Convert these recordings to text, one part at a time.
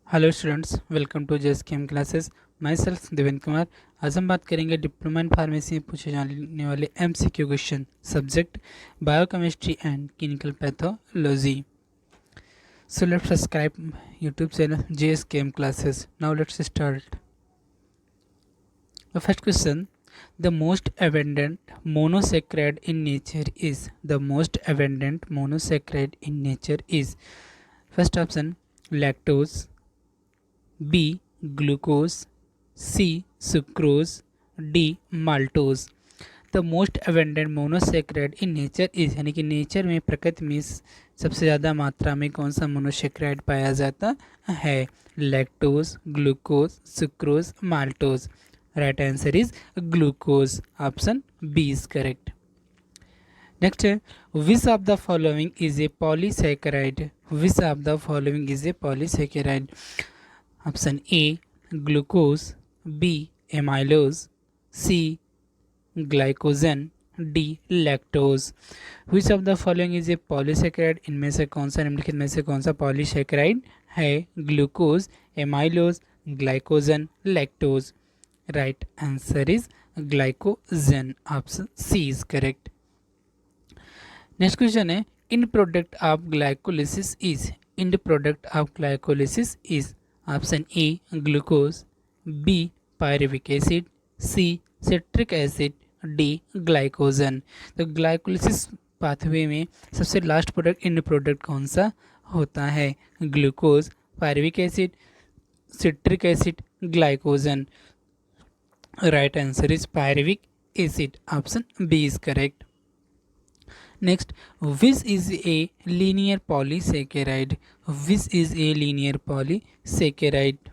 Hello students, welcome to JS chem classes. Myself Devendra Kumar. आज हम बात करेंगे डिप्लोमा इन फार्मेसी में पूछे जाने वाले MCQ question, subject biochemistry and clinical pathology. So let's subscribe YouTube channel JS chem classes. Now let's start. The first question: the most abundant monosaccharide in nature is. The most abundant monosaccharide in nature is. First option lactose, B glucose, C sucrose, D maltose। The most abundant monosaccharide in nature is, यानी कि nature में, प्रकृति में सबसे ज़्यादा मात्रा में कौन सा मोनोसेक्राइड पाया जाता है? Lactose, glucose, sucrose, maltose. Right answer is glucose. Option B is correct. Next है, which of the following is a polysaccharide? Which of the following is a polysaccharide? Option A glucose, B amylose, C glycogen, D lactose. Which of the following is a polysaccharide? इनमें से कौन सा, निम्नलिखित में से कौन सा पॉलीसेकेराइड है? Glucose, amylose, glycogen, lactose. Right answer is glycogen. Option C is correct. Next question है, end product of glycolysis is. End product of glycolysis is. Option A glucose, B pyruvic acid, C citric acid, D glycogen. तो glycolysis pathway में सबसे last product in product कौन सा होता है? Glucose, pyruvic acid, citric acid, glycogen. Right answer is pyruvic acid. Option B is correct. Next, which is a linear polysaccharide? Which is a linear polysaccharide?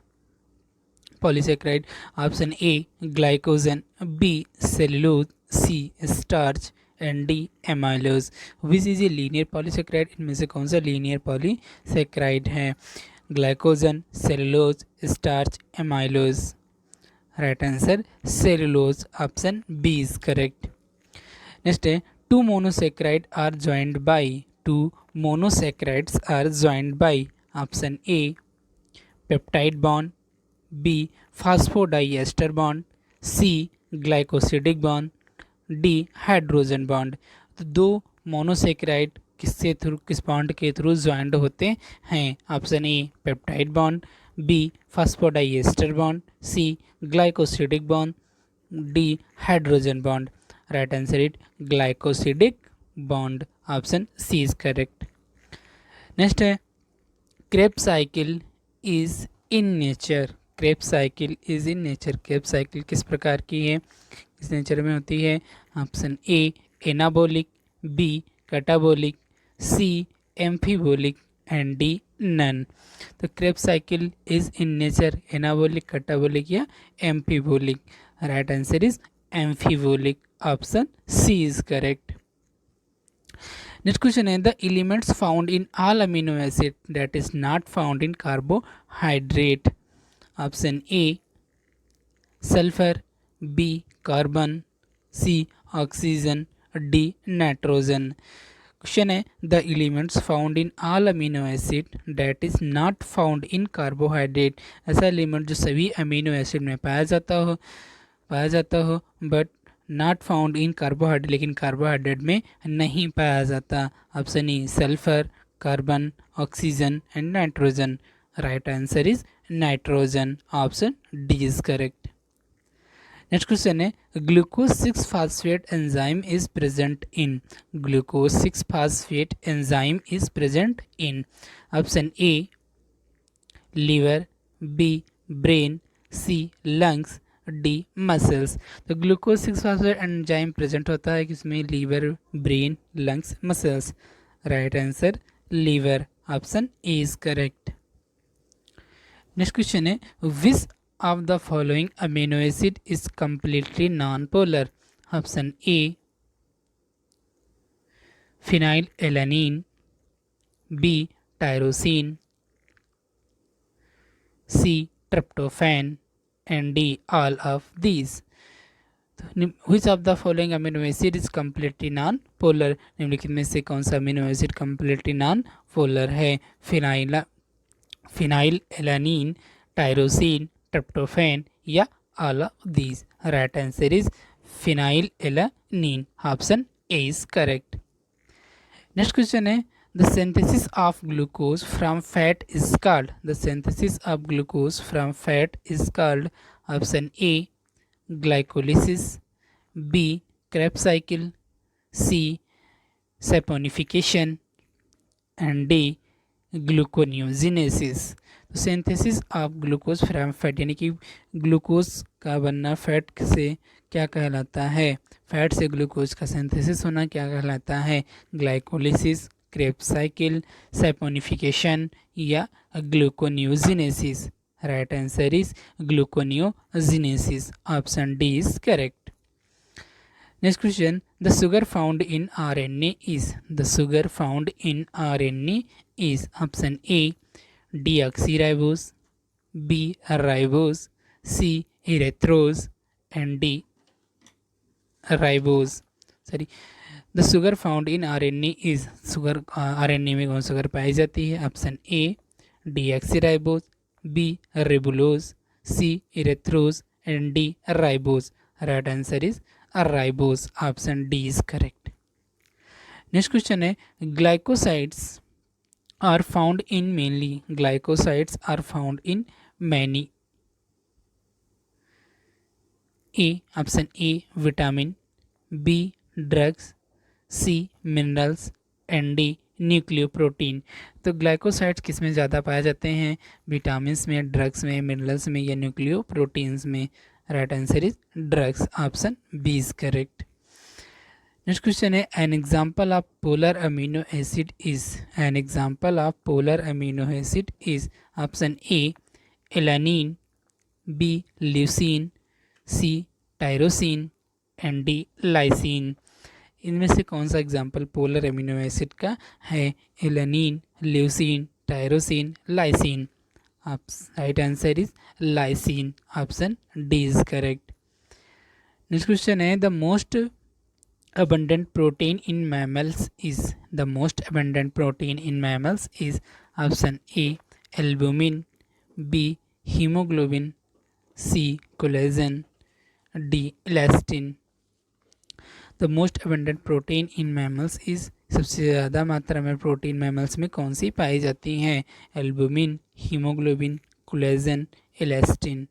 Polysaccharide. Option A glycogen, B cellulose, C starch and D amylose. Which is a linear polysaccharide? इनमें से कौन सा linear polysaccharide है? Glycogen, cellulose, starch, amylose. Right answer cellulose. Option B is correct. Next है, two monosaccharides are joined by. Two monosaccharides are joined by. Option A peptide bond, B phosphodiester bond, C glycosidic bond, D hydrogen bond. तो दो monosaccharide किससे through, किस bond के through joint होते हैं? Option A peptide bond, B phosphodiester bond, C glycosidic bond, D hydrogen bond. Right answer it glycosidic bond. Option C is correct. Next है, Kreb cycle is in nature. Kreb cycle is in nature. Kreb cycle किस प्रकार की है, किस nature में होती है? Option A anabolic, B catabolic, C amphibolic and D none. तो Kreb cycle is in nature anabolic, catabolic या amphibolic. Right answer is amphibolic. Option C is correct. Next question है, the elements found in all amino acid that is not found in carbohydrate. Option A sulphur, B carbon, C oxygen, D nitrogen. Question है, the elements found in all amino acid that is not found in carbohydrate. ऐसा element जो सभी amino acid में पाया जाता हो but not found in carbohydrate, लेकिन carbohydrate में नहीं पाया जाता। Option E sulphur, carbon, oxygen and nitrogen. Right answer is nitrogen. Option D is correct. Next question है, glucose 6 phosphate enzyme is present in. Glucose 6 phosphate enzyme is present in. Option A liver, B brain, C lungs, D muscles. तो glucose 6 phosphate enzyme present होता है किसमें? Liver, brain, lungs, muscles. Right answer liver. Option A is correct. Next question है, which of the following amino acid is completely non polar? Option A phenylalanine, B tyrosine, C tryptophan and D all of these. Which of the following amino acid is completely non-polar? निम्नलिखित में से कौन सा amino acid completely non-polar है? Phenyl alanine, tyrosine, tryptophan या all of these? Right answer is phenyl alanine, option A is correct. Next question है the synthesis of glucose from fat is called, the synthesis of glucose from fat is called, option A glycolysis, B Krebs cycle, C saponification and D gluconeogenesis. तो synthesis of glucose from fat यानी कि glucose का बनना fat से क्या कहलाता है, fat से ग्लूकोज का सिंथेसिस होना क्या कहलाता है? ग्लाइकोलिसिस, क्रेब्स साइकिल, सैपोनिफिकेशन या gluconeogenesis? Right answer is gluconeogenesis, option D is correct. Next question, the sugar found in RNA is, the sugar found in RNA is, option A deoxyribose, B ribose, C erythrose and D ribose. Sorry, the sugar found in RNA is, sugar RNA में कौन sugar पाई जाती है? Option A deoxyribose, B ribulose, C erythrose and D ribose. Right answer is ribose, option D is correct. Next question है glycosides are found in mainly, glycosides are found in many, A option A vitamin, B drugs, C minerals and D nucleoprotein. तो glycosides किस में ज़्यादा पाए जाते हैं? Vitamins में, drugs में, मिनरल्स में या न्यूक्लियोप्रोटीन्स में? Right answer is drugs, option B is correct. Next question है an example of polar amino acid is, an example of polar amino acid is, option A alanine, B leucine, C tyrosine and D lysine. इनमें से कौन सा example polar amino acid का है? Alanine, leucine, tyrosine, lysine? Right answer is lysine, option D is correct. Next question है the most abundant protein in mammals is, the most abundant protein in mammals is, option A albumin, B hemoglobin, C collagen, D elastin। the most abundant protein in mammals is, सबसे ज़्यादा मात्रा में protein mammals में कौन सी पाई जाती हैं? Albumin, haemoglobin, collagen, elastin?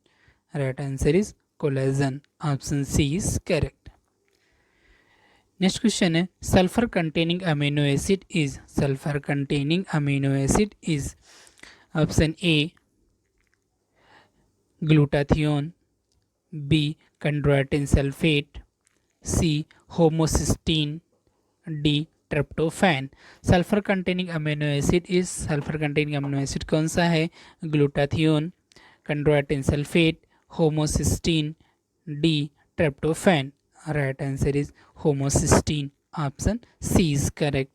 Right answer is collagen, option C is correct. Next question है sulphur containing amino acid is, sulphur containing amino acid is, option A glutathione, B chondroitin sulphate, C homocysteine, D tryptophan. Sulphur containing amino acid is, sulphur containing amino acid कौन सा है? Glutathione, chondroitin sulphate, homocysteine, D tryptophan? Right answer is homocysteine, option C is correct.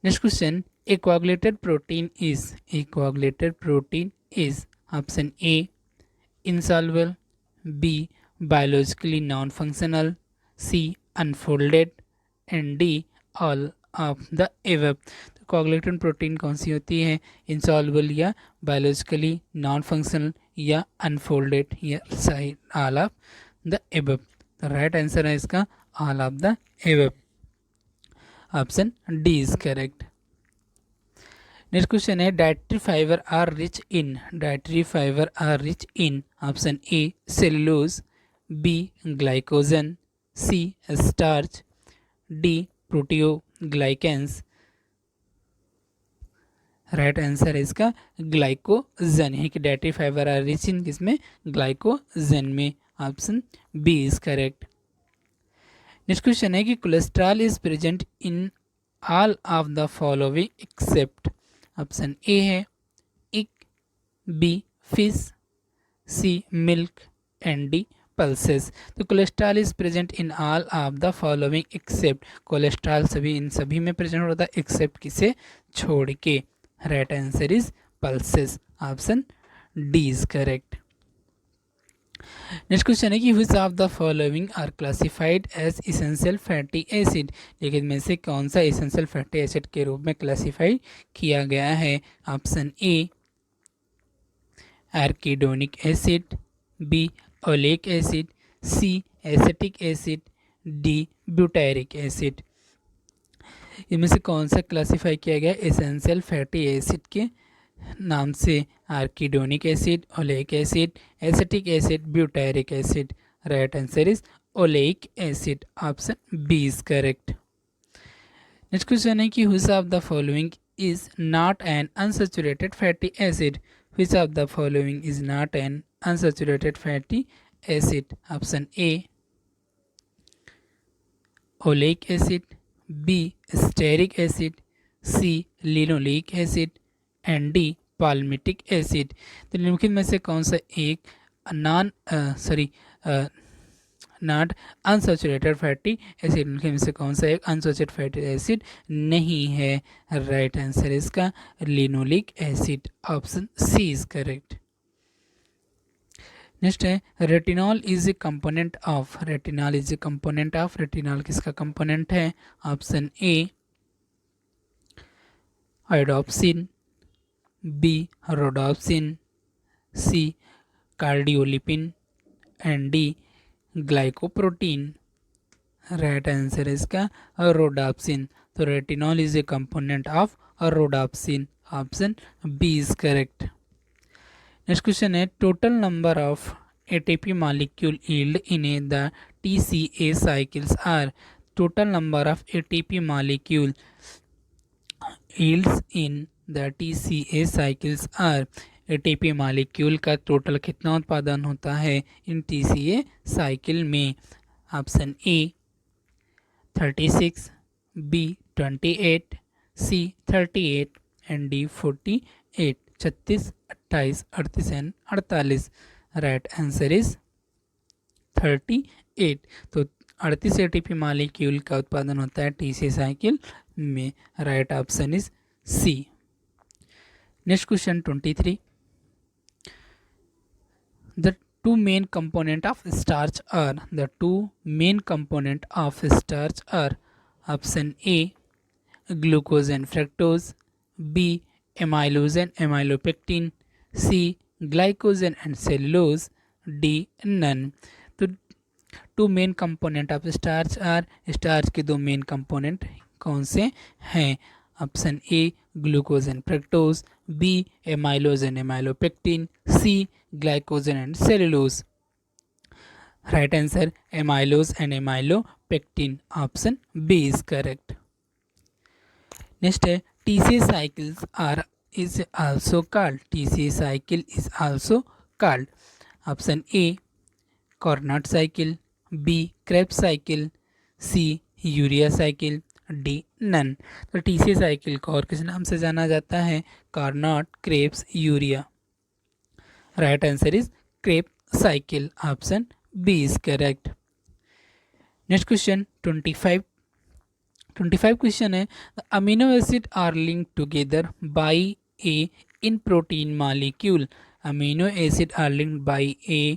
Next question A coagulated protein is, A coagulated protein is, option A insoluble, B biologically non-functional, C unfolded and D all of the above। तो कोआगुलेटेड protein कौन सी होती है? Insoluble या biologically non functional या unfolded या सही all of the above? तो right answer है इसका all of the above, option D is correct. Next question है dietary fibre are rich in, dietary fibre are rich in, option A cellulose, B glycogen, C starch, D proteoglycans? Right answer है इसका glycogen, है कि dietary fibre are rich in किसमें? Glycogen में, option B is correct. Next question है कि cholesterol is present in all of the following except, option A है egg, B fish, C milk and D pulses. तो cholesterol is present in all of the following except, cholesterol सभी इन सभी में present होता है एक्सेप्ट किसे? छोड़ के। Right answer is pulses, option D is correct. Next question है कि which of the following are classified as essential fatty acid, लेकिन में से कौन सा इसेंशियल फैटी एसिड के रूप में क्लासिफाई किया गया है? ऑप्शन ए arachidonic acid, B oleic acid, C acetic acid, D butyric acid। इनमें से कौन सा क्लासिफाई किया गया एसेंशियल फैटी एसिड के नाम से? Arachidonic acid, oleic acid, acetic acid, butyric acid. Right answer is oleic acid, option B is correct. Next question है कि which of the following is not an unsaturated fatty acid? Which of the following is not an unsaturated fatty acid? Option A oleic acid, B stearic acid, C linoleic acid and D palmitic acid। तो निम्नलिखित में से कौन सा एक not unsaturated fatty acid में से कौन सा एक अनसैचुरेटेड फैटी एसिड नहीं है? राइट आंसर इसका linoleic acid, option C is correct. Next है retinol is a component of. Retinol is a component of. Retinol किसका कंपोनेंट है? Option A iodopsin, B rhodopsin, C cardiolipin and D glycoprotein. Right answer इसका rhodopsin. तो retinol is a component of rhodopsin, option B is correct. Next question है total number of ATP molecule yield in the TCA cycles are। Total number of ATP molecule yields in the TCA cycles are। ATP molecule का total कितना उत्पादन होता है इन TCA cycle में? Option A 36, B 28, C 38 and D 48। 36, 28, 38 and 48। Right answer is 38। तो 38 ATP molecule का उत्पादन होता है TCA साइकिल में। Right option is C. Next question 23। The two main component of starch are। the two main component of starch are option A glucose and fructose, B amylose and amylopectin, C glycogen and cellulose, D none। तो two main component of starch are. Starch के दो main component कौन से हैं? Option A glucose and fructose, B amylose and amylopectin, C glycogen and cellulose. Right answer amylose and amylopectin, option B is correct. Next है TCA cycles are is also called। TCA cycle is also called। Option A Cornet cycle, B Krebs cycle, C urea cycle, D none. तो TCA cycle को और किस नाम से जाना जाता है? Cornet, Krebs, urea. Right answer is Kreb cycle, option B is correct. Next question 25 question है amino acid are link together by A in protein molecule. Amino acid are linked by A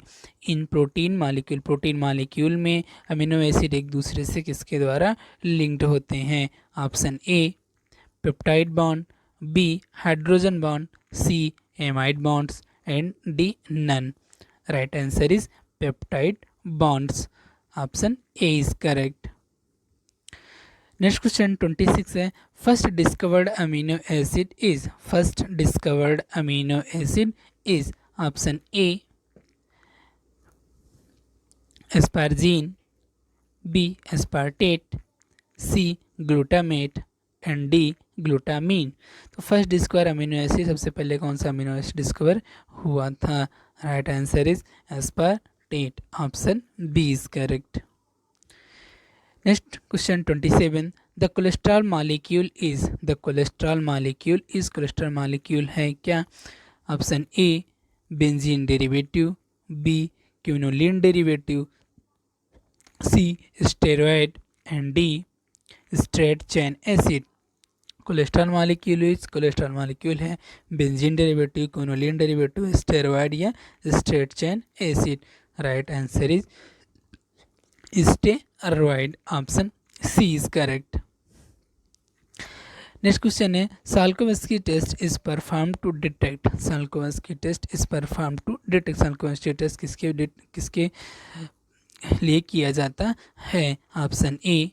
in protein molecule. Protein molecule में amino acid एक दूसरे से किसके द्वारा linked होते हैं? Option A peptide bond, B hydrogen bond, C amide bonds and D none. Right answer is peptide bonds, option A is correct. Next question 26 है first discovered amino acid is. First discovered amino acid is option A asparagine, B aspartate, C glutamate and D glutamine. तो first discover amino acid सबसे पहले कौन सा amino acid discover हुआ था? Right answer is aspartate, option B is correct. Next question 27 the cholesterol molecule is. The cholesterol molecule is. Cholesterol molecule है क्या? Option A benzene derivative, B quinoline derivative, C steroid and D straight chain acid. Cholesterol molecule है benzene derivative, quinoline derivative, steroid या straight chain acid. Right answer is steroid, option C is correct. Next question है Salkowski test is perform to detect, Salkowski test is perform to detect, Salkowski test किसके लिए किया जाता है? Option A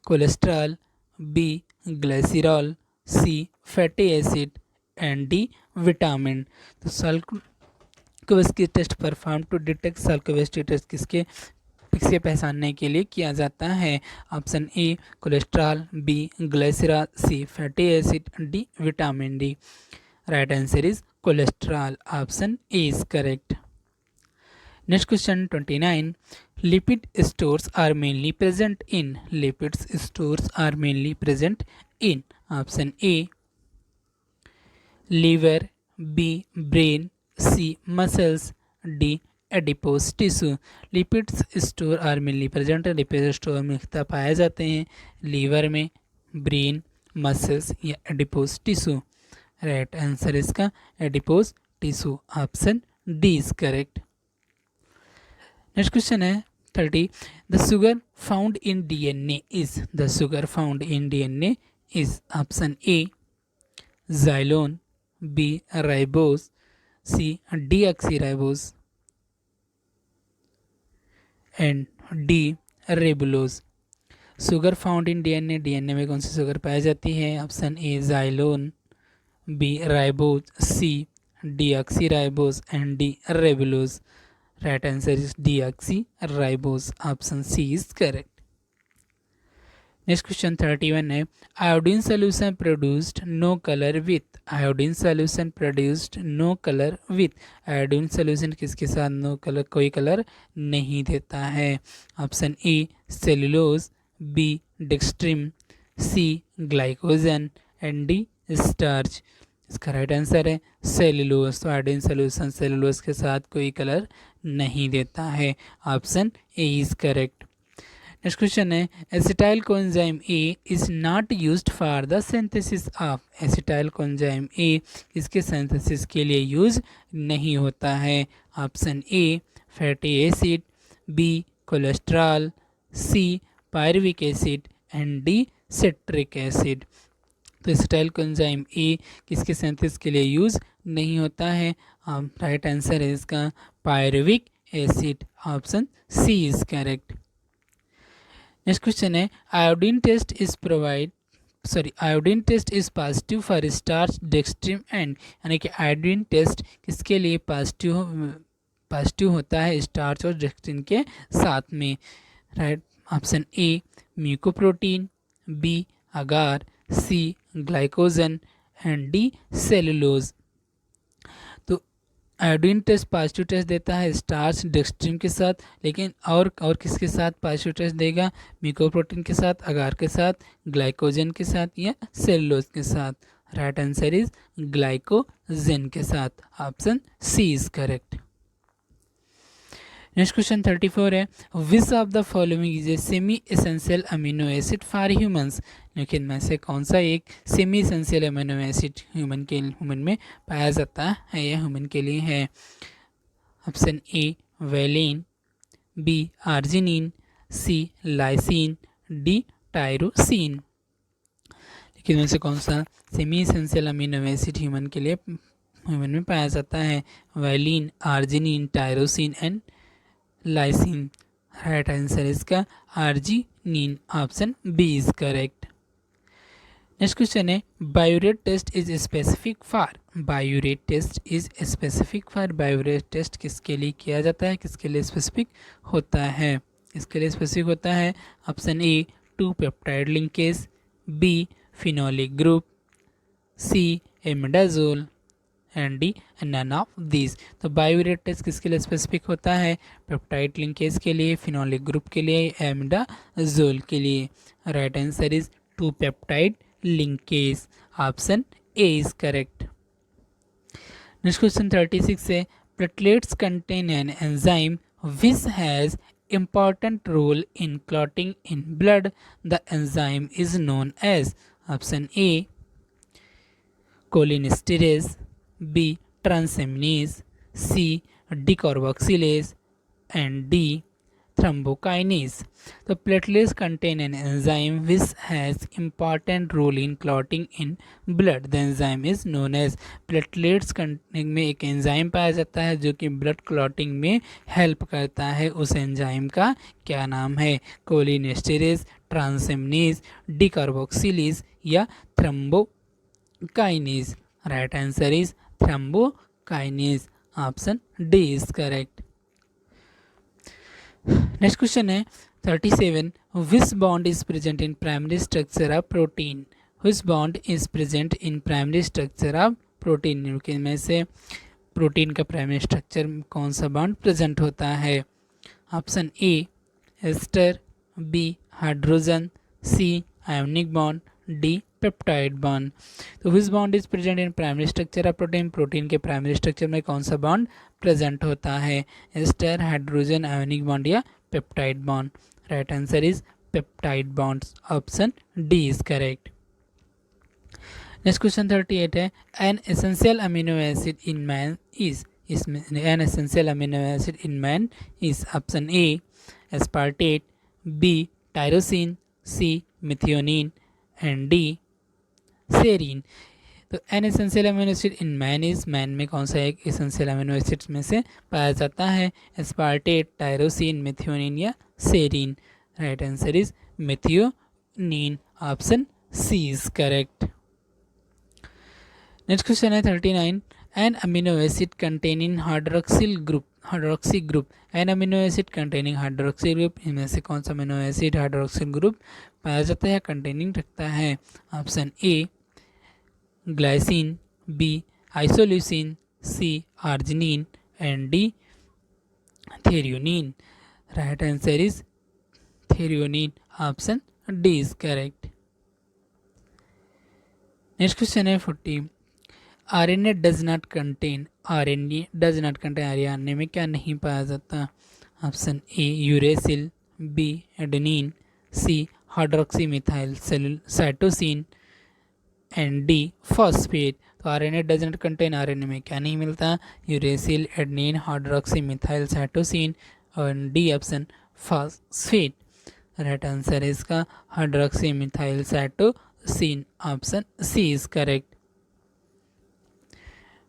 cholesterol, B glycerol, C fatty acid and D vitamin. तो Salkowski test perform to detect, Salkowski test किसके पहचानने के लिए किया जाता है? Option A cholesterol, B glycerol, C fatty acid, D vitamin D. Right answer is cholesterol, option A is correct. Next question 29, lipid stores are mainly present in, lipid stores are mainly present in, option A liver, B brain, C muscles, D adipose tissue। Lipids store are mainly present है, lipid store में मुख्यतः पाए जाते हैं liver में, brain, muscles या adipose tissue. Right answer इसका adipose tissue, option D is correct. Next question है 30, the sugar found in DNA is, the sugar found in DNA is, option A xylon, B ribose, C deoxyribose and D ribulose. Sugar found in DNA, DNA में कौन सी sugar पाई जाती है? Option A xylon, B ribose, C deoxyribose and D ribulose. Right answer is deoxyribose, option C is correct. Next question 31 है iodine solution produced no colour with, iodine solution produced no colour with, iodine solution किसके साथ no colour, कोई colour नहीं देता है? Option A cellulose, B dextrin, C glycogen and D starch. इसका right answer है cellulose. तो आयोडीन सोल्यूशन सेलुलोज के साथ कोई कलर नहीं देता है, option A is correct. Next question है acetyl coenzyme A is not used for the synthesis of, acetyl coenzyme A इसके सिंथेसिस के लिए यूज नहीं होता है? Option A fatty acid, B cholesterol, C pyruvic acid and D citric acid. तो acetyl coenzyme A किसके synthesis के लिए यूज नहीं होता है? राइट आंसर है इसका pyruvic acid, option C is correct. Next question है iodine test is positive for starch, dextrin and, यानी कि आयोडीन टेस्ट किसके लिए पॉजिटिव होता है? स्टार्च और डेक्स्ट्रिन के साथ में। Right option A mucoprotein, B agar, C glycogen and D cellulose. तो आयोडीन टेस्ट पॉजिटिव टेस्ट देता है स्टार्च डेक्स्ट्रिन के साथ, लेकिन और किसके साथ पॉजिटिव टेस्ट देगा? म्यूकोप्रोटीन के साथ, अगार के साथ, ग्लाइकोजन के साथ या सेलुलोज के साथ। राइट आंसर इज ग्लाइकोजन के साथ, option C is correct. Next question 34 है which of the following is a semi essential amino acid for humans, लेकिन में से कौन सा एक semi essential amino acid human में पाया जाता है या ह्यूमन के लिए है? Option A valine, B arginine, C lysine, D tyrosine. लेकिन में से कौन सा semi essential amino acid human में पाया जाता है? Valine, arginine, tyrosine and lysine. Right answer इसका arginine, option B is correct. Next question है biuret test is specific for, biuret test is specific for, biuret test किसके लिए किया जाता है, किसके लिए स्पेसिफिक होता है? इसके लिए स्पेसिफिक होता है option A 2 peptide linkage, B phenolic group, C imidazole and D none of these. तो बायोरेट टेस्ट किसके लिए स्पेसिफिक होता है? पेप्टाइड लिंकेज के लिए, फिनोलिक ग्रुप के लिए, इमिडाजोल के लिए। Right answer is 2 peptide linkage, option A is correct. Next question 36 है platelets contain N enzyme which has important role in clotting in blood. The enzyme is known as option A cholinesterase, B transaminase, C decarboxylase and D thrombokinase. The platelets contain an enzyme which has important role in clotting in blood. The enzyme is known as platelets में एक enzyme पाया जाता है जो कि blood clotting में help करता है. उस एंजाइम का क्या नाम है? कोलिनेस्टेरेज, ट्रांसएमिनेज, डिकार्बोक्सिलेज या thrombokinase. Right answer is thrombokinase. Option D is correct. Next question है 37. विच bond is present in primary structure of protein? Which bond is present in primary structure of protein? इनमें से प्रोटीन का primary structure कौन सा bond present होता है? Option A ester, B hydrogen, C ionic bond, D peptide bond. तो which bond is present in primary structure of protein? Protein के primary structure में कौन सा बॉन्ड प्रेजेंट होता है? एस्टर, हाइड्रोजन, आयोनिक बॉन्ड या peptide bond? Right answer is peptide bonds. Option D is correct. Next question 38 है. An essential amino acid in man is. इसमें an essential amino acid in man is. Option A aspartate, B tyrosine, C methionine and D serine. तो an essential amino acid in man is. Man में कौन सा एक essential amino acids में से पाया जाता है? एस्पार्टेट, टायरोसिन, मिथियोनिन या serine? Right answer is methionine. Option C is correct. Next question है 39. An amino acid containing hydroxyl group. Hydroxy group. An amino acid containing hydroxyl group. इनमें से कौन सा अमीनो एसिड हाइड्रोक्सिल ग्रुप पाया जाता है या कंटेनिंग रखता है? Option A glycine, B isoleucine, C arginine and D threonine. Right answer is threonine. Option D is correct. Next question है 40. RNA does not contain. RNA does not contain. RNA में क्या नहीं पाया जाता? Option A uracil, B adenine, C hydroxy methyl cytosine and D phosphate. तो RNA does not contain. RNA में क्या नहीं मिलता? Uracil, adenine, hydroxy methyl cytosine और D option phosphate. Right answer है इसका hydroxy methyl cytosine. Option C is correct.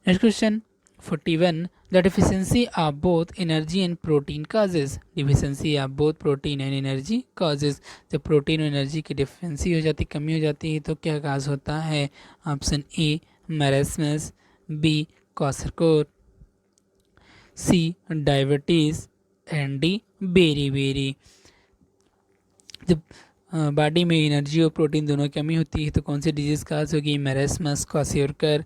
Next question 41. The deficiency of both energy and protein causes. Deficiency of both protein and energy causes. जब protein और energy की deficiency हो जाती, कमी हो जाती है तो क्या काज होता है? Option A marasmus, B kwashiorkor, C diabetes and D beriberi. जब बॉडी में एनर्जी और प्रोटीन दोनों की कमी होती है तो कौन सी डिजीज काज होगी? मैरास्मस, क्वाशरकोर,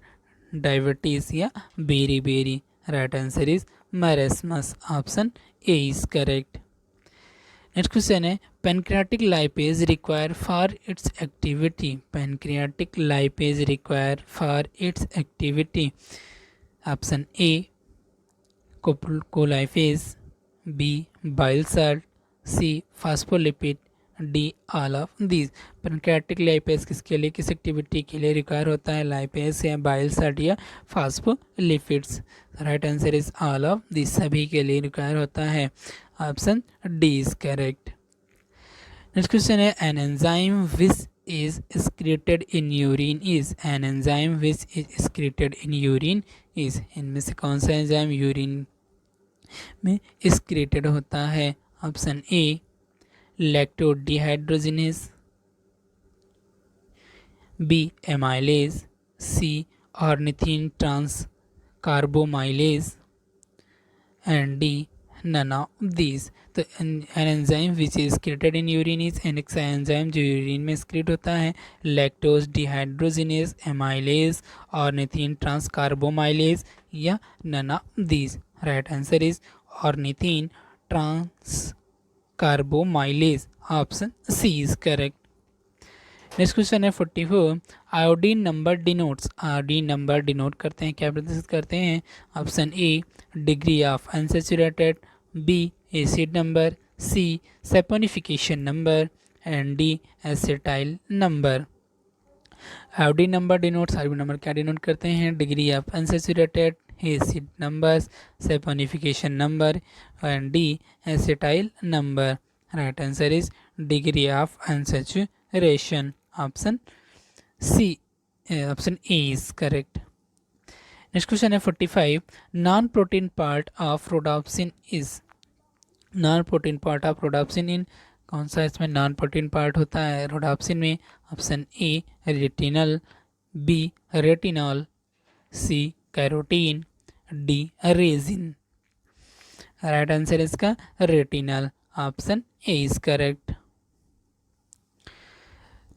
डायबिटीज या beriberi? Right answer is marasmus. Option A is correct. Next question है pancreatic lipase require for its activity. Pancreatic lipase require for its activity. Option A colipase, B bile salt, C phospholipid, D all of these. Pancreatic lipase किसके लिए, किस activity के लिए require होता है? Lipase या bile salt या phospholipids? Right answer is all of these. सभी के लिए रिक्वायर होता है. Option D is correct. Next question है an enzyme which is excreted in urine is. An enzyme which is excreted in urine is. इनमें से कौन सा एंजाइम यूरिन में एक्सक्रीटेड होता है? Option A lactodehydrogenase, B amylase, C ornithine transcarbamylase and D none of these. तो an enzyme which is excreted in urine is an enzyme जो urine में excrete होता है lactose dehydrogenase, amylase, ornithine transcarbamylase या none of these. Right answer is ornithine transcarbamylase. Option C is correct. Next question है 44. Iodine number denotes. Iodine number denote करते हैं, क्या प्रदर्शित करते हैं? Option A degree of unsaturated, B acid number, C saponification number and D acetyl number. Iodine number denotes. Iodine number क्या denote करते हैं? Degree of unsaturated, acid numbers, saponification number, and D acetyl number. Right answer is degree of unsaturation. Option C. Option A is correct. Next question है 45. Non-protein part of rhodopsin is. Non-protein part of rhodopsin in कौन सा इसमें non protein part होता है rhodopsin में? Option A retinal, B retinol, C carotene, D resin. Right answer इसका retinal. Option A is correct.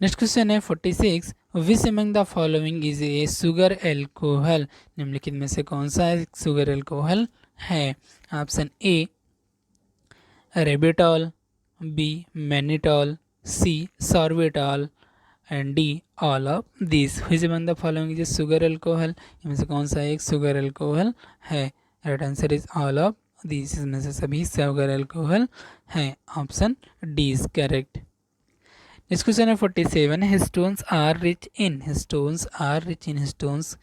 Next question है 46. Which among the following is a sugar alcohol. निम्नलिखित में से कौन सा सुगर एल्कोहल है? Option A ribitol, B mannitol, C sorbitol, and D all of this. Which among the following is a sugar alcohol. इनमें से कौन सा एक सुगर एल्कोहल है? Right answer is all of this. इसमें से सभी सुगर एल्कोहल हैं. Option D is correct. Next question है 47. Histones are rich in. Histones are rich in. Histones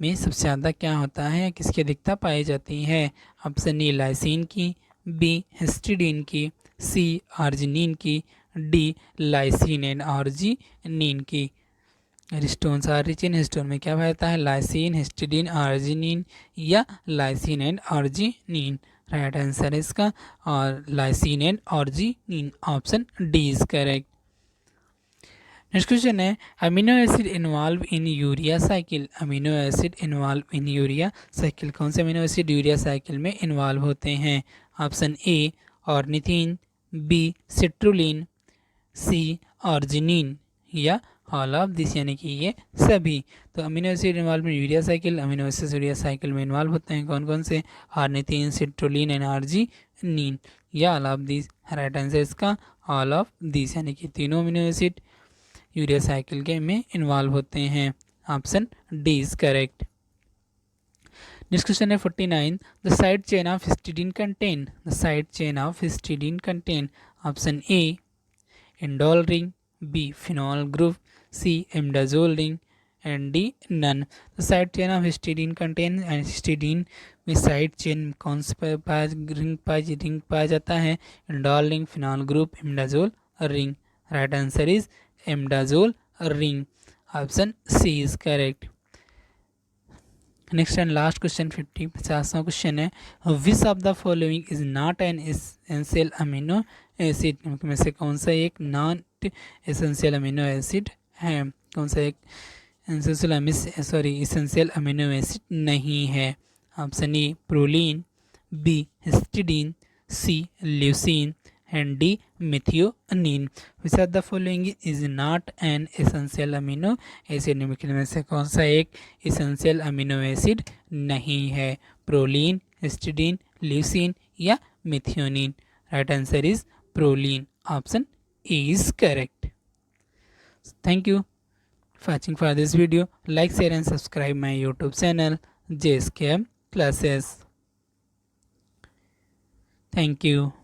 में सबसे ज़्यादा क्या होता है या किसकी अधिकता पाई जाती है? ऑप्शन ए लाइसिन की, बी हिस्टिडीन की, सी आर्जिनिन की, डी लाइसिन एंड आर्जिनिन की. Histones are rich in. Histone में क्या रहता है? लाइसिन, हिस्टिडीन, आर्जिनिन या lysine and arginine. Right answer है इसका और lysine and arginine. Option D is correct. Next question है amino acid involve in urea cycle. Amino acid involve in urea cycle. कौन से अमीनो एसिड यूरिया साइकिल में involve होते हैं? Option A ornithine, B citrulline, C arginine या all of this यानी कि ये सभी. तो amino acid involve in urea cycle. Amino acid urea cycle में इन्वॉल्व होते हैं कौन कौन से? ऑर्निथिन, सिट्रुलिन एंड आर्जिनिन या all of this. Right answer इसका ऑल ऑफ दिस यानी कि तीनों अमीनो एसिड यूरिया साइकिल के में इन्वॉल्व होते हैं. Option D is correct. Next question है 49. The side chain of histidine contain. The side chain of histidine contain. Option A indole ring, B phenol group, C imidazole ring and D none. The side chain of histidine contain. Histidine में side chain कौन से ring पाया जाता है? Indole ring, phenol group, imidazole ring. Right answer is imidazole ring. Option C is correct. Next and last question 50वां question है which of the following is not an essential amino acid. में से कौन सा एक non essential amino acid है? कौन सा एक एसेंशियल अमीनो एसिड नहीं है? Option A proline, B histidine, C leucine and D methionine. Which of the following is not an essential amino acid. निम्नलिखित में से कौन सा एक essential amino acid नहीं है? प्रोलीन, हिस्टिडीन, ल्यूसीन या methionine. Right answer is proline. Option A is correct. Thank you for watching for this video. Like, share and subscribe my YouTube channel JSKM Classes. Thank you.